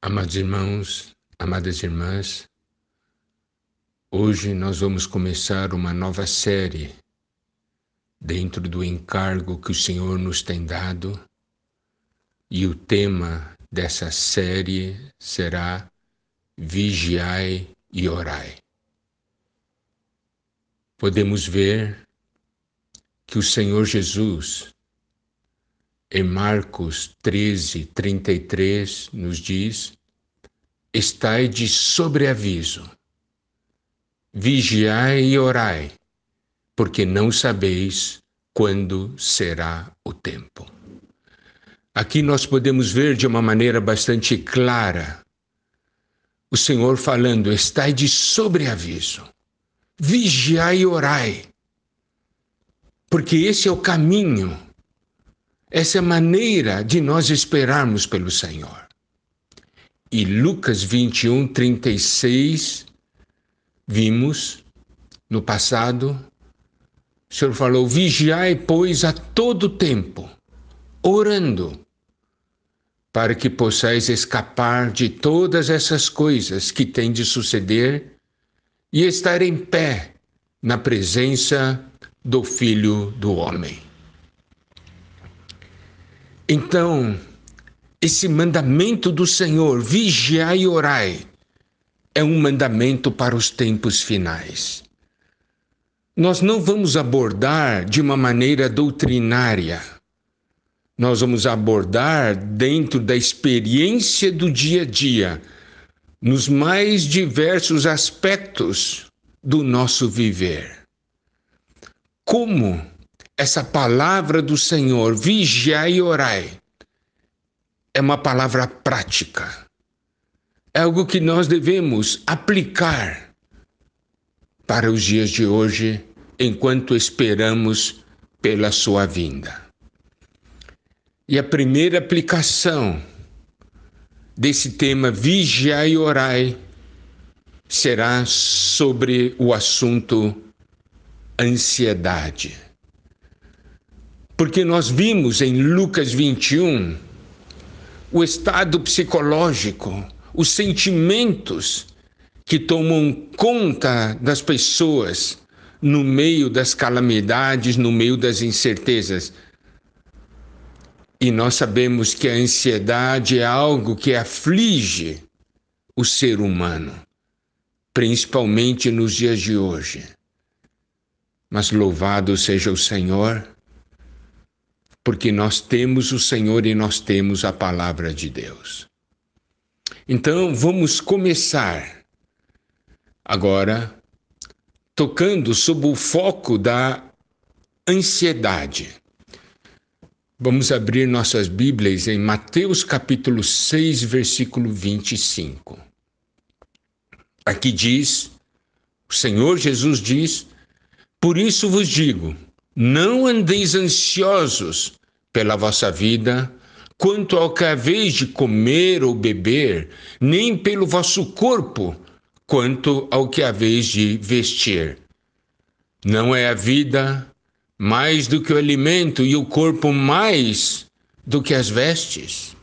Amados irmãos, amadas irmãs, hoje nós vamos começar uma nova série dentro do encargo que o Senhor nos tem dado, e o tema dessa série será Vigiai e Orai. Podemos ver que o Senhor Jesus, em Marcos 13:33, nos diz: estai de sobreaviso, vigiai e orai, porque não sabeis quando será o tempo. Aqui nós podemos ver de uma maneira bastante clara o Senhor falando: estai de sobreaviso, vigiai e orai, porque esse é o caminho, essa é a maneira de nós esperarmos pelo Senhor. E Lucas 21:36, vimos no passado, o Senhor falou: vigiai, pois, a todo tempo, orando, para que possais escapar de todas essas coisas que têm de suceder e estar em pé na presença do Filho do Homem. Então, esse mandamento do Senhor, vigiai e orai, é um mandamento para os tempos finais. Nós não vamos abordar de uma maneira doutrinária. Nós vamos abordar dentro da experiência do dia a dia, nos mais diversos aspectos do nosso viver. Como essa palavra do Senhor, vigiai e orai, é uma palavra prática. É algo que nós devemos aplicar para os dias de hoje, enquanto esperamos pela sua vinda. E a primeira aplicação desse tema, vigiai e orai, será sobre o assunto ansiedade. Porque nós vimos em Lucas 21 o estado psicológico, os sentimentos que tomam conta das pessoas no meio das calamidades, no meio das incertezas. E nós sabemos que a ansiedade é algo que aflige o ser humano, principalmente nos dias de hoje. Mas louvado seja o Senhor, porque nós temos o Senhor e nós temos a palavra de Deus. Então, vamos começar agora tocando sobre o foco da ansiedade. Vamos abrir nossas Bíblias em Mateus capítulo 6, versículo 25. Aqui diz, o Senhor Jesus diz: por isso vos digo, não andeis ansiosos pela vossa vida, quanto ao que haveis de comer ou beber, nem pelo vosso corpo, quanto ao que haveis de vestir. Não é a vida mais do que o alimento e o corpo mais do que as vestes?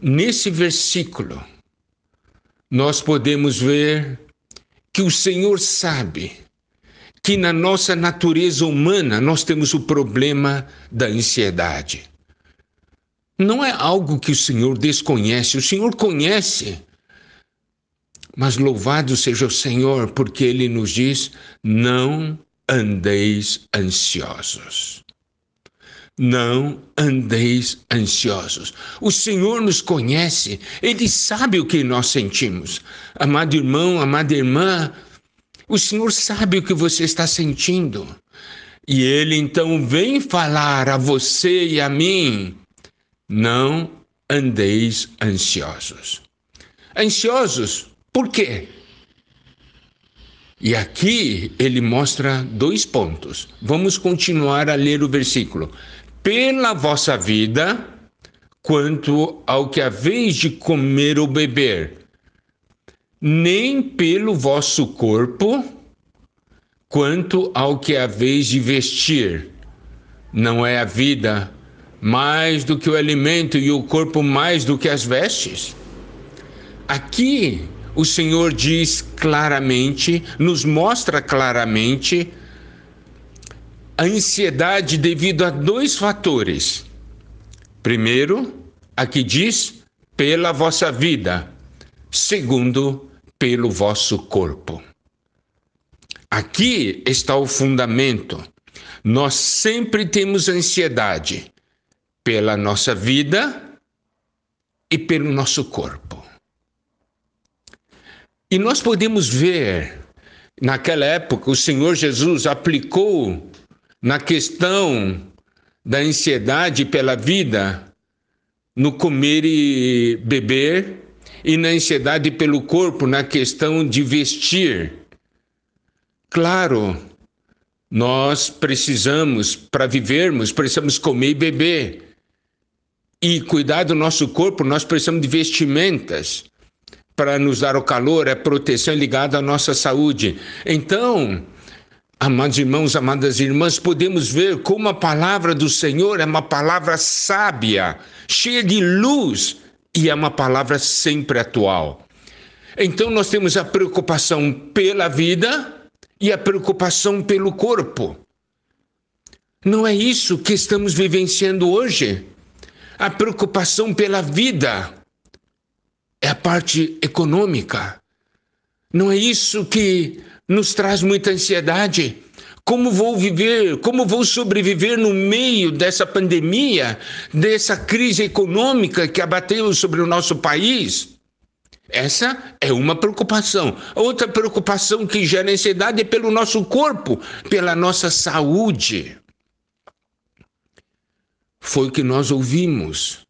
Nesse versículo, nós podemos ver que o Senhor sabe que na nossa natureza humana nós temos o problema da ansiedade. Não é algo que o Senhor desconhece, o Senhor conhece. Mas louvado seja o Senhor, porque Ele nos diz: não andeis ansiosos. Não andeis ansiosos. O Senhor nos conhece, Ele sabe o que nós sentimos. Amado irmão, amada irmã, o Senhor sabe o que você está sentindo. E Ele então vem falar a você e a mim: não andeis ansiosos. Ansiosos por quê? E aqui ele mostra 2 pontos. Vamos continuar a ler o versículo. Pela vossa vida, quanto ao que haveis de comer ou beber, nem pelo vosso corpo, quanto ao que haveis de vestir. Não é a vida mais do que o alimento e o corpo mais do que as vestes. Aqui o Senhor diz claramente, nos mostra claramente a ansiedade devido a dois fatores. Primeiro, aqui diz, pela vossa vida. Segundo, pelo vosso corpo. Aqui está o fundamento. Nós sempre temos ansiedade pela nossa vida e pelo nosso corpo. E nós podemos ver, naquela época, o Senhor Jesus aplicou na questão da ansiedade pela vida, no comer e beber, e na ansiedade pelo corpo, na questão de vestir. Claro, nós precisamos, para vivermos, precisamos comer e beber. E cuidar do nosso corpo, nós precisamos de vestimentas para nos dar o calor, a proteção ligada à nossa saúde. Então, amados irmãos, amadas irmãs, podemos ver como a palavra do Senhor é uma palavra sábia, cheia de luz, e é uma palavra sempre atual. Então nós temos a preocupação pela vida e a preocupação pelo corpo. Não é isso que estamos vivenciando hoje? A preocupação pela vida é a parte econômica. Não é isso que nos traz muita ansiedade? Como vou viver, como vou sobreviver no meio dessa pandemia, dessa crise econômica que abateu sobre o nosso país? Essa é uma preocupação. Outra preocupação que gera ansiedade é pelo nosso corpo, pela nossa saúde. Foi o que nós ouvimos.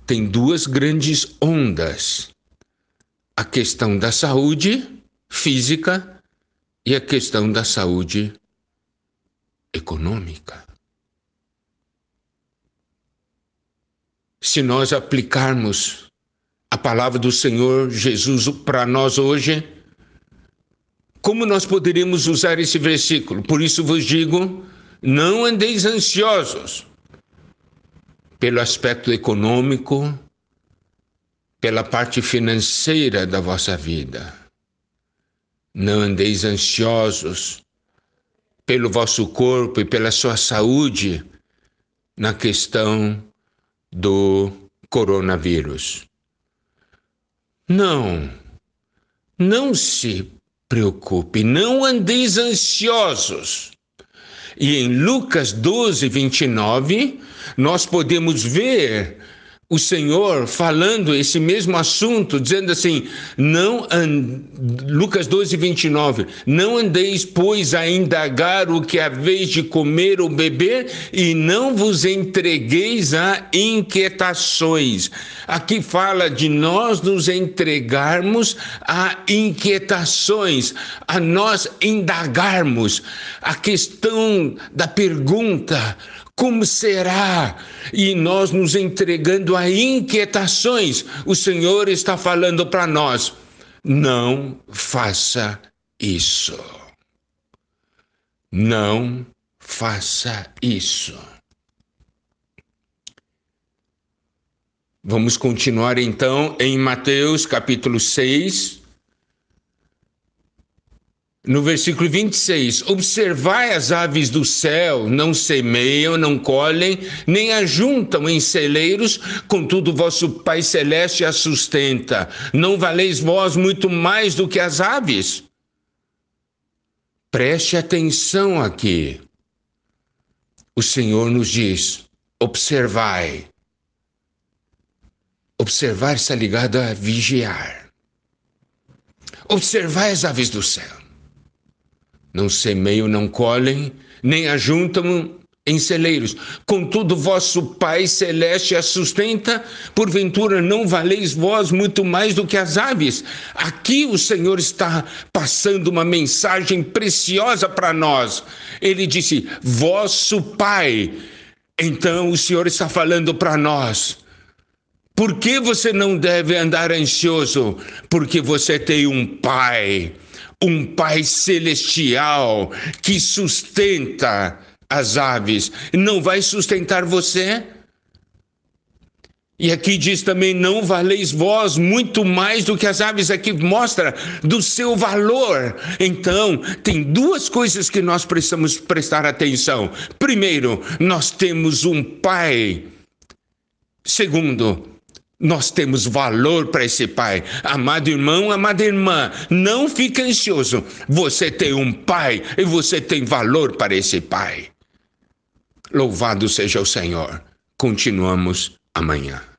Tem duas grandes ondas. A questão da saúde física e a questão da saúde econômica. Se nós aplicarmos a palavra do Senhor Jesus para nós hoje, como nós poderíamos usar esse versículo? Por isso vos digo, não andeis ansiosos pelo aspecto econômico, pela parte financeira da vossa vida. Não andeis ansiosos pelo vosso corpo e pela sua saúde na questão do coronavírus. Não se preocupe, não andeis ansiosos. E em Lucas 12, 29, nós podemos ver o Senhor falando esse mesmo assunto, dizendo assim, Lucas 12, 29, não andeis, pois, a indagar o que haveis de comer ou beber, e não vos entregueis a inquietações. Aqui fala de nós nos entregarmos a inquietações, a nós indagarmos. A questão da pergunta, como será? E nós nos entregando a inquietações. O Senhor está falando para nós, não faça isso. Não faça isso. Vamos continuar então em Mateus capítulo 6. No versículo 26, observai as aves do céu, não semeiam, não colhem, nem ajuntam em celeiros, contudo vosso Pai Celeste as sustenta. Não valeis vós muito mais do que as aves? Preste atenção aqui. O Senhor nos diz, observai. Observar está ligado a vigiar. Observai as aves do céu. Não semeiam, não colhem, nem ajuntam em celeiros. Contudo, vosso Pai Celeste a sustenta, porventura não valeis vós muito mais do que as aves? Aqui o Senhor está passando uma mensagem preciosa para nós. Ele disse, vosso Pai. Então o Senhor está falando para nós. Por que você não deve andar ansioso? Porque você tem um Pai celestial que sustenta as aves, não vai sustentar você? E aqui diz também, não valeis vós muito mais do que as aves. Aqui mostra do seu valor. Então, tem duas coisas que nós precisamos prestar atenção. Primeiro, nós temos um pai. Segundo, nós temos valor para esse pai. Amado irmão, amada irmã, não fique ansioso. Você tem um pai e você tem valor para esse pai. Louvado seja o Senhor. Continuamos amanhã.